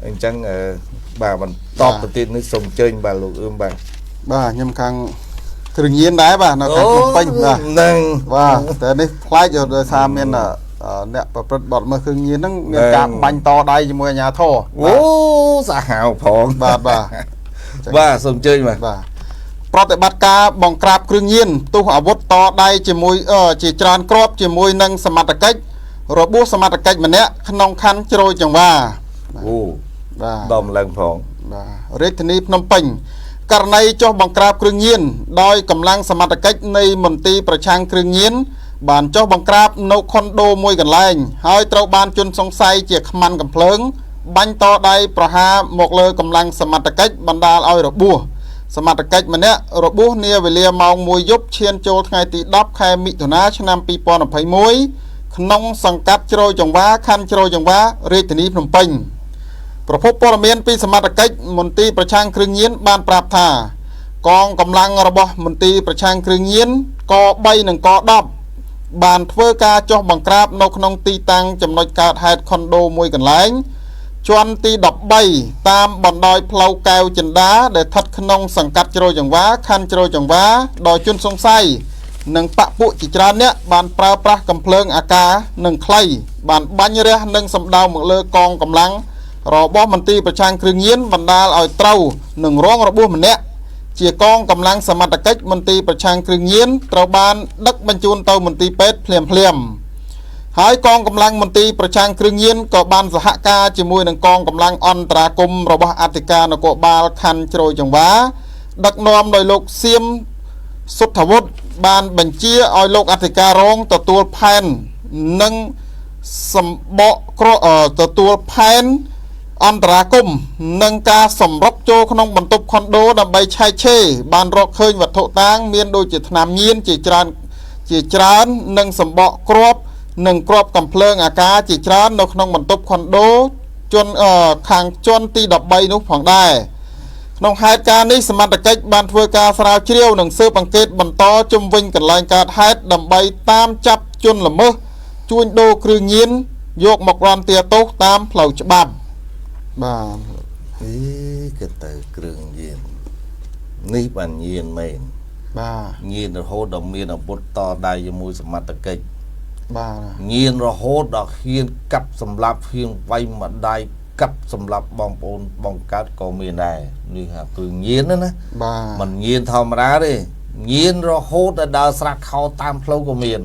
anh chẳng bà mình top đầu tiên nước sông chơi bà lục bà bà nhâm khang thường nhiên đấy bà nó khang bánh bà thế này fly cho xa miền là nè bà bọt mà thường nhiên nó miền cam bánh to đây cho mua nhà thô ô xa hào phong bà sông chơi mà bà pro tại bát ca bong crab thường nhiên tu ở vốt to đây chỉ mùi chỉ tràn crop chỉ mùi nâng sầm mặt cách rồi bút sầm mặt cách mà nè nông khăn trôi chẳng bà đom lần phong rết ní Phnom Penhករណីចុះបង្ក្រាបគ្រឿងញៀនដោយកម្លាំងសមត្ថកិច្ចនៃមន្ទីរប្រឆាំងគ្រឿងញៀនបានចុះបង្ក្រាបនៅខុនដូមួយកន្លែងហើយត្រូវបានជនសង្ស័យជាខ្មាន់កំភ្លើងបាញ់តដៃប្រហារមកលើកម្លាំងសមត្ថកិច្ចបណ្ដាលឲ្យរបួសសមត្ថកិច្ចម្នាក់របួសនាវេលាម៉ោង 1 យប់ឈានចូលថ្ងៃទី 10 ខែមិថុនាឆ្នាំ 2021 ក្នុងសង្កាត់ជ្រោយចង្វាខណ្ឌជ្រោយចង្វារាជធានីភ្នំពេញប្រភពព័ត៌មានពីសមត្ថកិច្ចមន្ទីរប្រឆាំងគ្រឿងញៀនបានប្រាប់ថាកងកម្លាំងរបស់មន្ទីរប្រឆាំងគ្រឿងញៀនក3និងក10បានធ្វើការចុះបង្ក្រាបនៅក្នុងទីតាំងចំណុចកើតហេតុខុនដូមួយកន្លែងជាន់ទី13តាមបណ្ដោយផ្លូវកែវចិន្តាដែលស្ថិតក្នុងសង្កាត់ជ្រោយចង្វាខណ្ឌជ្រោយចង្វាដោយជនសង្ស័យនិងបពពួកជាច្រើនអ្នកបានប្រើប្រាស់កំភ្លើងអាកាសនិងខ្លីបានបាញ់រះនិងសម្ដៅមកលើកងកម្លាំងរបស់មន្ទីរប្រឆាំងគ្រឿងញៀនបណ្ដាលឲ្យត្រូវនឹងរងរបួសម្នាក់ជាកងកម្លាំងសមត្ថកិច្ចមន្ទីរប្រឆាំងគ្រឿងញៀនត្រូវបានដឹកបញ្ជូនទៅមន្ទីរពេទ្យភ្លាមហើយកងកម្លាំងមន្ទីរប្រឆាំងគ្រឿងញៀនក៏បានសហការជាមួយនឹងកងកម្លាំងអន្តរាគមន៍របស់អធិការនគរបាលខណ្ឌជ្រោយចង្វាដឹកនាំដោយលោកសៀមសុទ្ធវុឌ្ឍបានបញ្ជាឲ្យលោកអធិការរងទទួលផែននិងសម្បកទទួលផែនអន្តរាគមន៍នឹងការសម្រុកចូលក្នុងបន្ទប់ខុនដូដើម្បីឆែកឆេរបានរកឃើញវត្ថុតាងមានដូចជាថ្នាំញៀនជាច្រើននិងសម្បកគ្រាប់និងគ្រាប់កំភ្លើងអាកាសជាច្រើននៅក្នុងបន្ទប់ខុនដូខាងជាន់ទី13នោះផងដែរក្នុងហេតុការណ៍នេះសមត្ថកិច្ចបានធ្វើការស្រាវជ្រាវនិងស៊ើបអង្កេតបន្តជុំវិញកន្លែងកើតហេតុដើម្បីតាមចាប់ជនល្មើសជួញដូរគ្រឿងញៀនយកមករន្ទាទោសតាមផ្លូវច្បាប់បាទគេទៅគ្រឿងញៀននេះបានញៀនមែនបាទញៀនរហូតដល់មានអាវុធតដៃជាមួយសមត្ថកិច្ចបាទញៀនរហូតដល់ហ៊ានកាប់សម្លាប់ហ៊ានវាយម្ដាយកាប់សម្លាប់បងប្អូនបងកើតក៏មានដែរនេះហ่าគ្រឿងញៀនណាបាទមិនញៀនធម្មតាទេញៀនរហូតដល់ដើរស្រាក់ខោតាមផ្លូវក៏មាន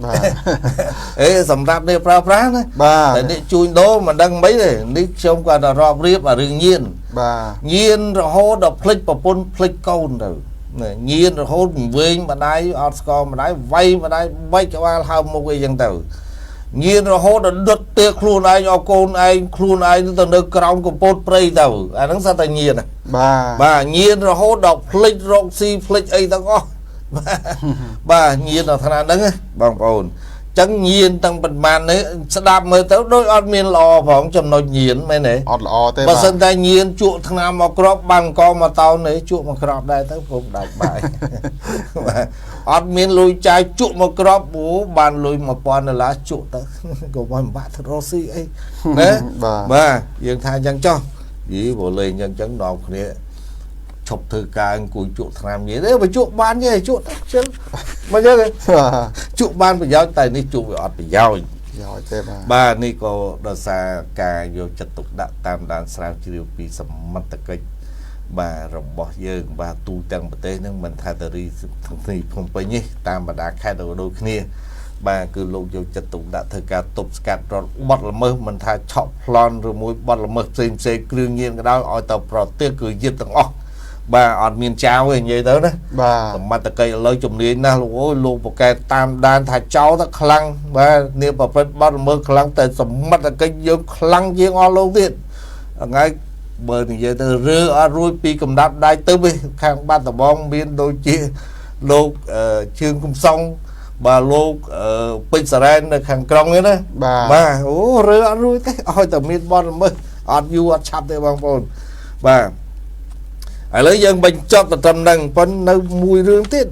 បាទសម្រាប់នេះប្រើប្រាស់ណាបាទតែនេះជួញដូរមិនដឹងមិនទេនេះខ្ញុំគាត់ទៅរាប់រៀបអារឿងញៀនបាទញៀនរហូតដល់ភ្លេចប្រពន្ធភ្លេចកូនទៅញៀនរហូតវិញម្ដាយអត់ស្គាល់ម្ដាយវាយម្ដាយបែកក្បាលហើមមុខអីចឹងទៅញៀនរហូតដល់ដុតទាខ្លួនឯងឲ្យកូនឯងខ្លួនឯងទៅនៅក្រោមកំពតព្រៃទៅអាហ្នឹងសត្វតែញៀនបាទញៀនរហូតដល់ភ្លេចរកស៊ីភ្លេចអីទាំងអស់បាទញៀនដល់ថ្នាក់ហ្នឹងបងប្អូនចឹងញៀនទាំងប៉ុន្មាននេះស្ដាប់មើលទៅដូចអត់មានល្អផងចំណុចញៀនមែនទេអត់ល្អទេបើសិនតែញៀនជក់ថ្នាំមកក្របបានកមកតោននេះជក់មកក្របដែរទៅពុំដាច់បាយបាទអត់មានលុយចាយជក់មកក្របអូបានលុយ$1000ជក់ទៅក៏មិនបាក់ទៅរកស៊ីអីណាបាទយើងថាចឹងចុះយីបើលេងចឹងនាំគ្នាឈប់ធ្វើការអង្គុយជក់ថ្នាំញៀនទេបើជក់បានទេជក់ទៅជិលមកយើងជក់បានប្រយោជន៍តែនេះជក់វាអត់ប្រយោជន៍ទេបាទនេះក៏ដោយសារការយកចិត្តទុកដាក់តាមដានស្រាវជ្រាវពីសមត្ថកិច្ចបាទរបស់យើងបាទទូទាំងប្រទេសនឹងមិនថាតែរីភ្នំពេញទេតាមបណ្ដាខេត្តដូចគ្នាបាទគឺលោកយកចិត្តទុកដាក់ធ្វើការទប់ស្កាត់រត់បត់ល្មើសមិនថាឆក់ប្លន់ឬមួយបត់ល្មើសផ្សេងគ្រឿងញៀនក៏ដោយឲ្យទៅប្រទេសគឺយឹតទាំងអស់បាទអត់មានចោលទេនិយាយទៅណាបាទសមត្ថកិច្ចឥឡូវជំនាញណាស់លោកអូយលោកប្រកែកតាមដានថាចោលទៅខ្លាំងបាទនេះប្រព្រឹត្តបទល្មើសខ្លាំងតែសមត្ថកិច្ចយើងខ្លាំងជាងអស់លោកទៀតថ្ងៃបើនិយាយទៅរើអត់រួចពីកំដាប់ដៃទៅវិញខាងបាត់ដំបងមានដូចជាលោកជើងកំសង់បាទលោកពេជ្រសារ៉ែននៅខាងក្រុងនេះណាបាទអូរើអត់រួចទេឲ្យតែមានបទល្មើសអត់យូរអត់ឆាប់ទេបងប្អូនបាទឥឡូវយើងបញ្ចប់ទៅត្រឹមហ្នឹងប៉ុន្តែនៅមួយរឿងទៀត